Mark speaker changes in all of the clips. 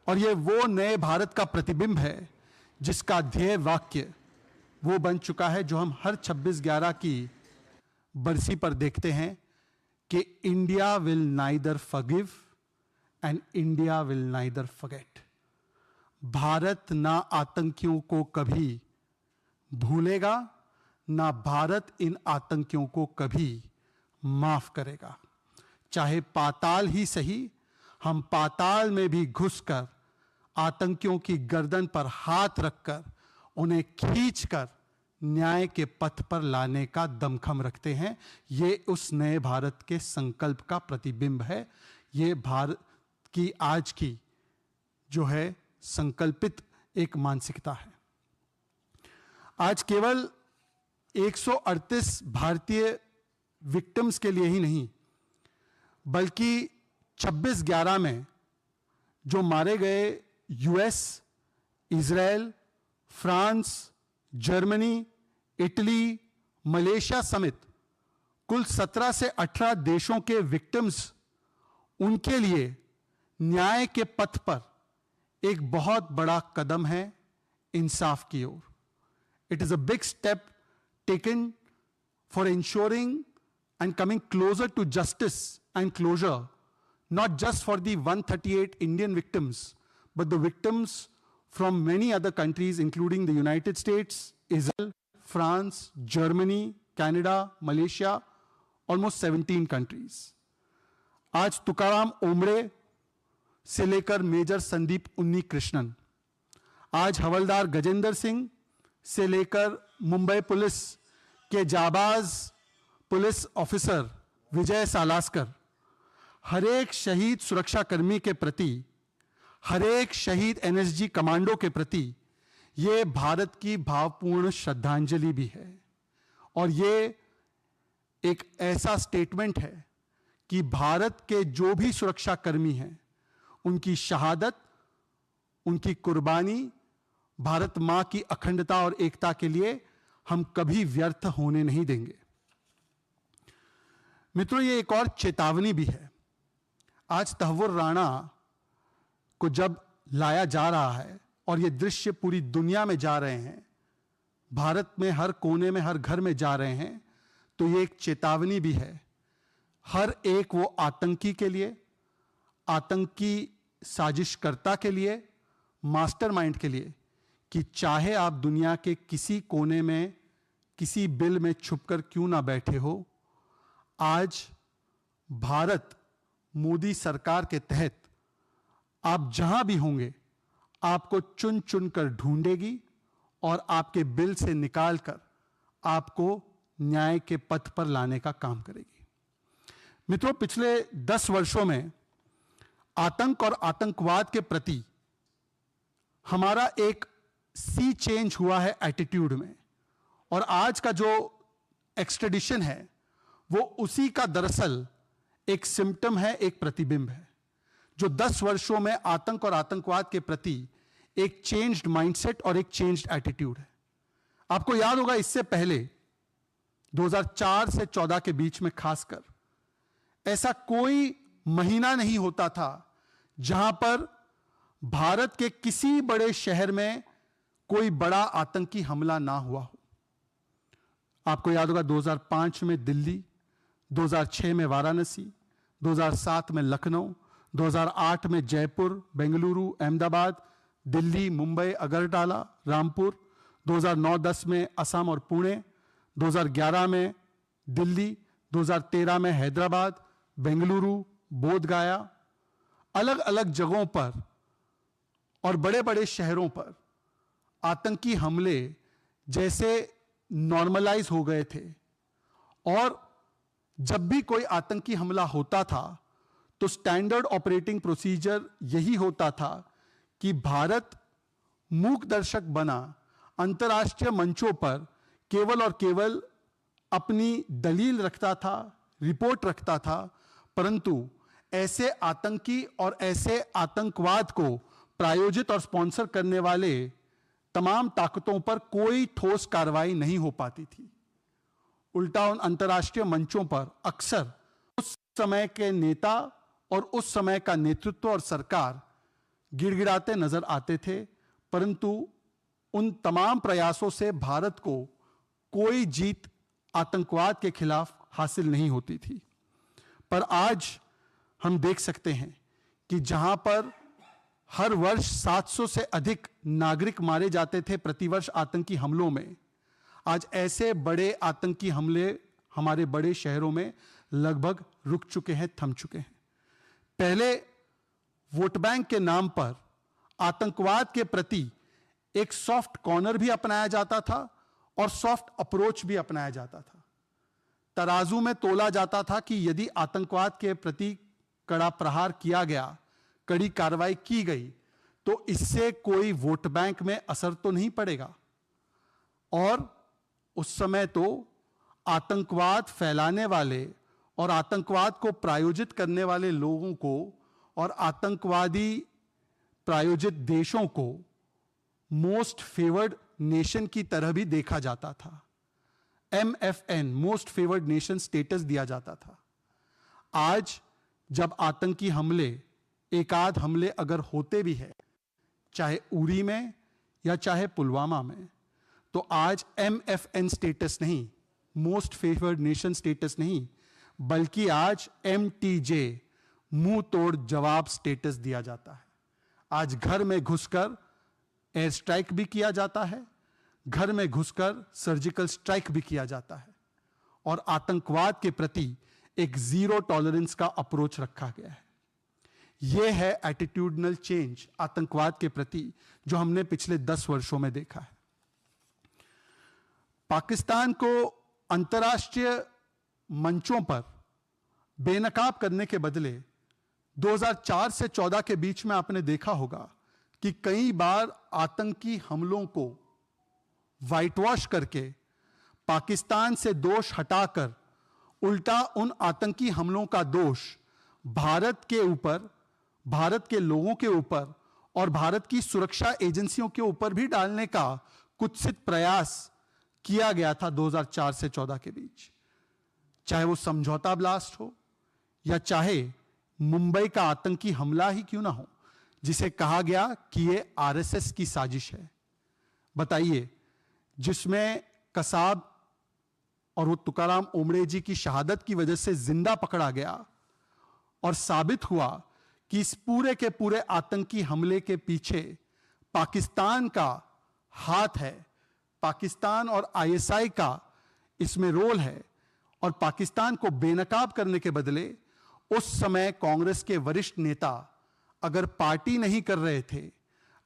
Speaker 1: और ये वो नए भारत का प्रतिबिंब है जिसका ध्येय वाक्य वो बन चुका है जो हम हर 26/11 की बरसी पर देखते हैं कि India will neither forgive and India will neither forget. Bharat ना आतंकियों को कभी भूलेगा, ना भारत इन आतंकियों को कभी माफ करेगा। चाहे पाताल ही सही, हम पाताल में भी घुसकर आतंकियों की गर्दन पर हाथ रखकर उन्हें खींचकर न्याय के पथ पर लाने का दमखम रखते हैं। ये उस नए भारत के संकल्प का प्रतिबिंब है। ये भारत की आज की जो है संकल्पित एक मानसिकता है। आज केवल 138 भारतीय विक्टिम्स के लिए ही नहीं, बल्कि 26/11 में जो मारे गए US, Israel, France, Germany, Italy, Malaysia समेत कुल 17 से 18 देशों के विक्टिम्स, उनके लिए न्याय के पथ पर एक बहुत बड़ा कदम है इंसाफ की ओर। It is a big step taken for insuring and coming closer to justice and closure, not just for the 138 Indian victims, but the victims from many other countries, including the United States, Israel, France, Germany, Canada, Malaysia, almost 17 countries. आज तुकाराम ओमड़े से लेकर major Sandeep उन्नी कृष्णन, आज हवलदार गजेंद्र सिंह से लेकर Mumbai police के जाबाज police officer विजय सालास्कर, हर एक शहीद सुरक्षाकर्मी के प्रति, हर एक शहीद एनएसजी कमांडो के प्रति ये भारत की भावपूर्ण श्रद्धांजलि भी है। और ये एक ऐसा स्टेटमेंट है कि भारत के जो भी सुरक्षाकर्मी हैं, उनकी शहादत, उनकी कुर्बानी भारत मां की अखंडता और एकता के लिए हम कभी व्यर्थ होने नहीं देंगे। मित्रों, ये एक और चेतावनी भी है। आज तहव्वुर राणा को जब लाया जा रहा है और ये दृश्य पूरी दुनिया में जा रहे हैं, भारत में हर कोने में, हर घर में जा रहे हैं, तो ये एक चेतावनी भी है हर एक वो आतंकी के लिए, आतंकी साजिशकर्ता के लिए, मास्टरमाइंड के लिए, कि चाहे आप दुनिया के किसी कोने में, किसी बिल में छुपकर क्यों ना बैठे हो, आज भारत मोदी सरकार के तहत आप जहां भी होंगे आपको चुन चुन कर ढूंढेगी और आपके बिल से निकालकर आपको न्याय के पथ पर लाने का काम करेगी। मित्रों, पिछले 10 वर्षों में आतंक और आतंकवाद के प्रति हमारा एक सी चेंज हुआ है एटीट्यूड में, और आज का जो एक्सट्रेडिशन है वो उसी का दरअसल एक सिम्टम है, एक प्रतिबिंब है, जो 10 वर्षों में आतंक और आतंकवाद के प्रति एक चेंज्ड माइंडसेट और एक चेंज्ड एटीट्यूड है। आपको याद होगा, इससे पहले 2004 से 14 के बीच में खासकर ऐसा कोई महीना नहीं होता था जहां पर भारत के किसी बड़े शहर में कोई बड़ा आतंकी हमला ना हुआ हो। आपको याद होगा 2005 में दिल्ली, 2006 में वाराणसी, 2007 में लखनऊ, 2008 में जयपुर, बेंगलुरु, अहमदाबाद, दिल्ली, मुंबई, अगरतला, रामपुर, 2009-10 में असम और पुणे, 2011 में दिल्ली, 2013 में हैदराबाद, बेंगलुरु, बोधगया, अलग अलग जगहों पर और बड़े बड़े शहरों पर आतंकी हमले जैसे नॉर्मलाइज हो गए थे। और जब भी कोई आतंकी हमला होता था तो स्टैंडर्ड ऑपरेटिंग प्रोसीजर यही होता था कि भारत मूक दर्शक बना अंतर्राष्ट्रीय मंचों पर केवल और केवल अपनी दलील रखता था, रिपोर्ट रखता था, परंतु ऐसे आतंकी और ऐसे आतंकवाद को प्रायोजित और स्पॉन्सर करने वाले तमाम ताकतों पर कोई ठोस कार्रवाई नहीं हो पाती थी। उल्टा उन अंतर्राष्ट्रीय मंचों पर अक्सर उस समय के नेता और उस समय का नेतृत्व और सरकार गिड़गिड़ाते नजर आते थे, परंतु उन तमाम प्रयासों से भारत को कोई जीत आतंकवाद के खिलाफ हासिल नहीं होती थी। पर आज हम देख सकते हैं कि जहां पर हर वर्ष 700 से अधिक नागरिक मारे जाते थे प्रतिवर्ष आतंकी हमलों में, आज ऐसे बड़े आतंकी हमले हमारे बड़े शहरों में लगभग रुक चुके हैं, थम चुके हैं। पहले वोट बैंक के नाम पर आतंकवाद के प्रति एक सॉफ्ट कॉर्नर भी अपनाया जाता था और सॉफ्ट अप्रोच भी अपनाया जाता था। तराजू में तोला जाता था कि यदि आतंकवाद के प्रति कड़ा प्रहार किया गया, कड़ी कार्रवाई की गई, तो इससे कोई वोट बैंक में असर तो नहीं पड़ेगा। और उस समय तो आतंकवाद फैलाने वाले और आतंकवाद को प्रायोजित करने वाले लोगों को और आतंकवादी प्रायोजित देशों को मोस्ट फेवर्ड नेशन की तरह भी देखा जाता था। MFN, most favoured nation status दिया जाता था। आज जब आतंकी हमले, एकाध हमले अगर होते भी है, चाहे उरी में या चाहे पुलवामा में, तो आज MFN स्टेटस नहीं, मोस्ट फेवर्ड नेशन स्टेटस नहीं, बल्कि आज MTJ, मुंह तोड़ जवाब स्टेटस दिया जाता है। आज घर में घुसकर एयर स्ट्राइक भी किया जाता है, घर में घुसकर सर्जिकल स्ट्राइक भी किया जाता है, और आतंकवाद के प्रति एक जीरो टॉलरेंस का अप्रोच रखा गया है। यह है एटीट्यूडनल चेंज आतंकवाद के प्रति जो हमने पिछले 10 वर्षों में देखा है। पाकिस्तान को अंतर्राष्ट्रीय मंचों पर बेनकाब करने के बदले 2004 से 14 के बीच में आपने देखा होगा कि कई बार आतंकी हमलों को व्हाइट वॉश करके पाकिस्तान से दोष हटाकर उल्टा उन आतंकी हमलों का दोष भारत के ऊपर, भारत के लोगों के ऊपर और भारत की सुरक्षा एजेंसियों के ऊपर भी डालने का कुत्सित प्रयास किया गया था 2004 से 14 के बीच। चाहे वो समझौता ब्लास्ट हो या चाहे मुंबई का आतंकी हमला ही क्यों ना हो, जिसे कहा गया कि ये आरएसएस की साजिश है। बताइए, जिसमें कसाब और वो तुकाराम ओमड़े जी की शहादत की वजह से जिंदा पकड़ा गया और साबित हुआ कि इस पूरे के पूरे आतंकी हमले के पीछे पाकिस्तान का हाथ है, पाकिस्तान और आईएसआई का इसमें रोल है। और पाकिस्तान को बेनकाब करने के बदले उस समय कांग्रेस के वरिष्ठ नेता अगर पार्टी नहीं कर रहे थे,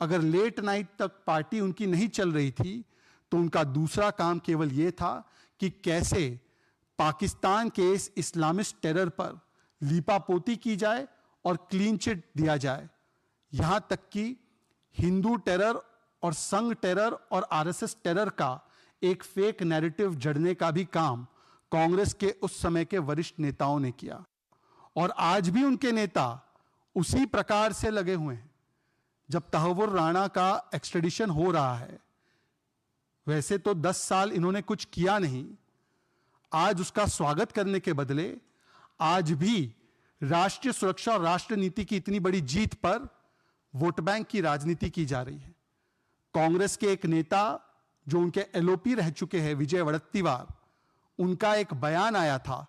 Speaker 1: अगर लेट नाइट तक पार्टी उनकी नहीं चल रही थी, तो उनका दूसरा काम केवल यह था कि कैसे पाकिस्तान के इस इस्लामिस्ट टेरर पर लीपापोती की जाए और क्लीन चिट दिया जाए। यहां तक कि हिंदू टेरर और संघ टेरर और आरएसएस टेरर का एक फेक नैरेटिव जड़ने का भी काम कांग्रेस के उस समय के वरिष्ठ नेताओं ने किया, और आज भी उनके नेता उसी प्रकार से लगे हुए हैं। जब तहव्वुर राणा का एक्सट्रेडिशन हो रहा है, वैसे तो 10 साल इन्होंने कुछ किया नहीं, आज उसका स्वागत करने के बदले आज भी राष्ट्रीय सुरक्षा और राष्ट्र नीति की इतनी बड़ी जीत पर वोट बैंक की राजनीति की जा रही है। कांग्रेस के एक नेता जो उनके एलओपी रह चुके हैं, विजय वड़त्तीवार, उनका एक बयान आया था,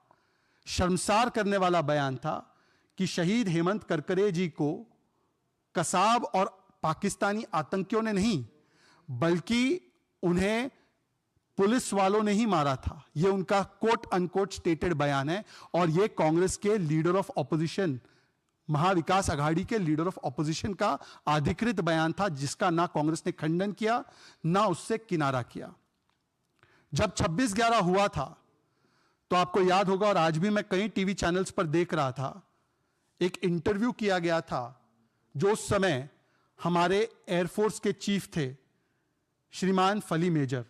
Speaker 1: शर्मसार करने वाला बयान था, कि शहीद हेमंत करकरे जी को कसाब और पाकिस्तानी आतंकियों ने नहीं, बल्कि उन्हें पुलिस वालों ने ही मारा था। यह उनका कोट अनकोट स्टेटेड बयान है, और यह कांग्रेस के leader of opposition, Maha Vikas Aghadi के लीडर ऑफ ऑपोजिशन का अधिकृत बयान था, जिसका ना कांग्रेस ने खंडन किया ना उससे किनारा किया। जब 26/11 हुआ था, तो आपको याद होगा, और आज भी मैं कई टीवी चैनल्स पर देख रहा था, एक इंटरव्यू किया गया था जो उस समय हमारे एयरफोर्स के चीफ थे, श्रीमान फली मेजर।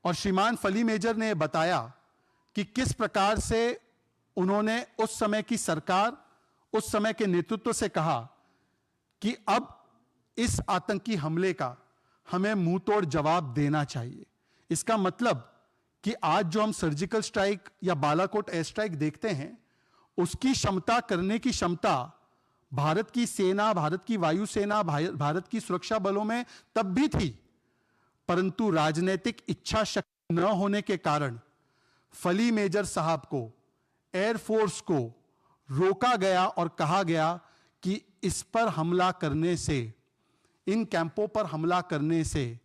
Speaker 1: और श्रीमान फली मेजर ने बताया कि किस प्रकार से उन्होंने उस समय की सरकार, उस समय के नेतृत्व से कहा कि अब इस आतंकी हमले का हमें मुंह तोड़ जवाब देना चाहिए। इसका मतलब कि आज जो हम सर्जिकल स्ट्राइक या बालाकोट एयर स्ट्राइक देखते हैं, उसकी क्षमता करने की क्षमता भारत की सेना, भारत की वायुसेना, भारत की सुरक्षा बलों में तब भी थी, परंतु राजनीतिक इच्छा शक्ति न होने के कारण फली मेजर साहब को, एयरफोर्स को रोका गया और कहा गया कि इस पर हमला करने से, इन कैंपों पर हमला करने से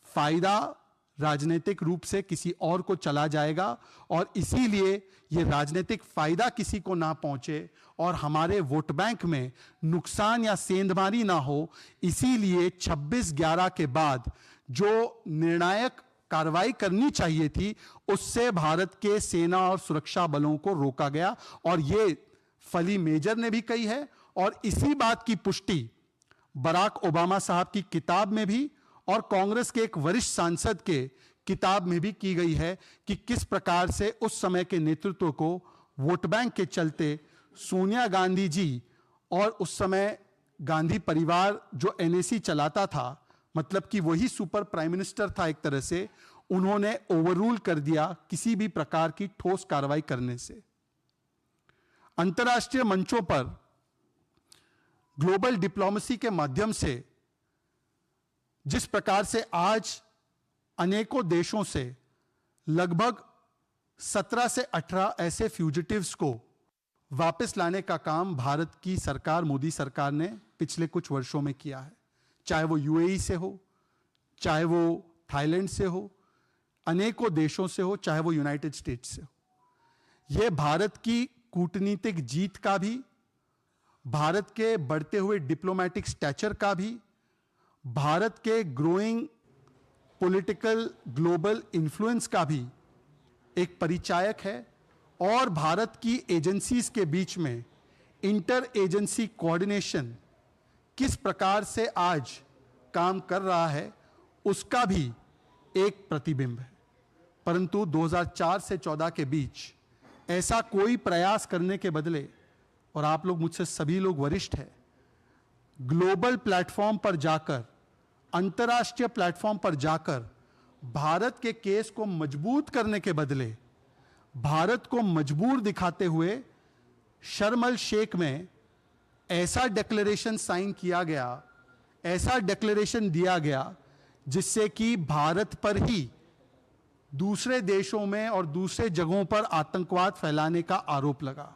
Speaker 1: फायदा राजनीतिक रूप से किसी और को चला जाएगा और इसीलिए यह राजनीतिक फायदा किसी को ना पहुंचे और हमारे वोट बैंक में नुकसान या सेंधमारी ना हो, इसीलिए 26/11 के बाद जो निर्णायक कार्रवाई करनी चाहिए थी उससे भारत के सेना और सुरक्षा बलों को रोका गया। और यह फली मेजर ने भी कही है और इसी बात की पुष्टि बराक ओबामा साहब की किताब में भी और कांग्रेस के एक वरिष्ठ सांसद के किताब में भी की गई है कि किस प्रकार से उस समय के नेतृत्व को वोट बैंक के चलते सोनिया गांधी जी और उस समय गांधी परिवार जो एनएसी चलाता था, मतलब कि वही सुपर प्राइम मिनिस्टर था एक तरह से, उन्होंने ओवररूल कर दिया किसी भी प्रकार की ठोस कार्रवाई करने से। अंतर्राष्ट्रीय मंचों पर ग्लोबल डिप्लोमेसी के माध्यम से जिस प्रकार से आज अनेकों देशों से लगभग 17 से 18 ऐसे फ्यूजिटिव्स को वापस लाने का काम भारत की सरकार, मोदी सरकार ने पिछले कुछ वर्षों में किया है, चाहे वो यूएई से हो, चाहे वो थाईलैंड से हो, अनेकों देशों से हो, चाहे वो यूनाइटेड स्टेट्स से हो। यह भारत की कूटनीतिक जीत का भी, भारत के बढ़ते हुए डिप्लोमेटिक स्टैचर का भी, भारत के ग्रोइंग पॉलिटिकल ग्लोबल इन्फ्लुएंस का भी एक परिचायक है और भारत की एजेंसीज के बीच में इंटर एजेंसी कोऑर्डिनेशन किस प्रकार से आज काम कर रहा है उसका भी एक प्रतिबिंब है। परंतु 2004 से 14 के बीच ऐसा कोई प्रयास करने के बदले, और आप लोग मुझसे सभी लोग वरिष्ठ हैं, ग्लोबल प्लेटफॉर्म पर जाकर, अंतर्राष्ट्रीय प्लेटफॉर्म पर जाकर भारत के केस को मजबूत करने के बदले भारत को मजबूर दिखाते हुए शर्म अल शेख में ऐसा डिक्लेरेशन साइन किया गया, ऐसा डिक्लेरेशन दिया गया जिससे कि भारत पर ही दूसरे देशों में और दूसरे जगहों पर आतंकवाद फैलाने का आरोप लगा।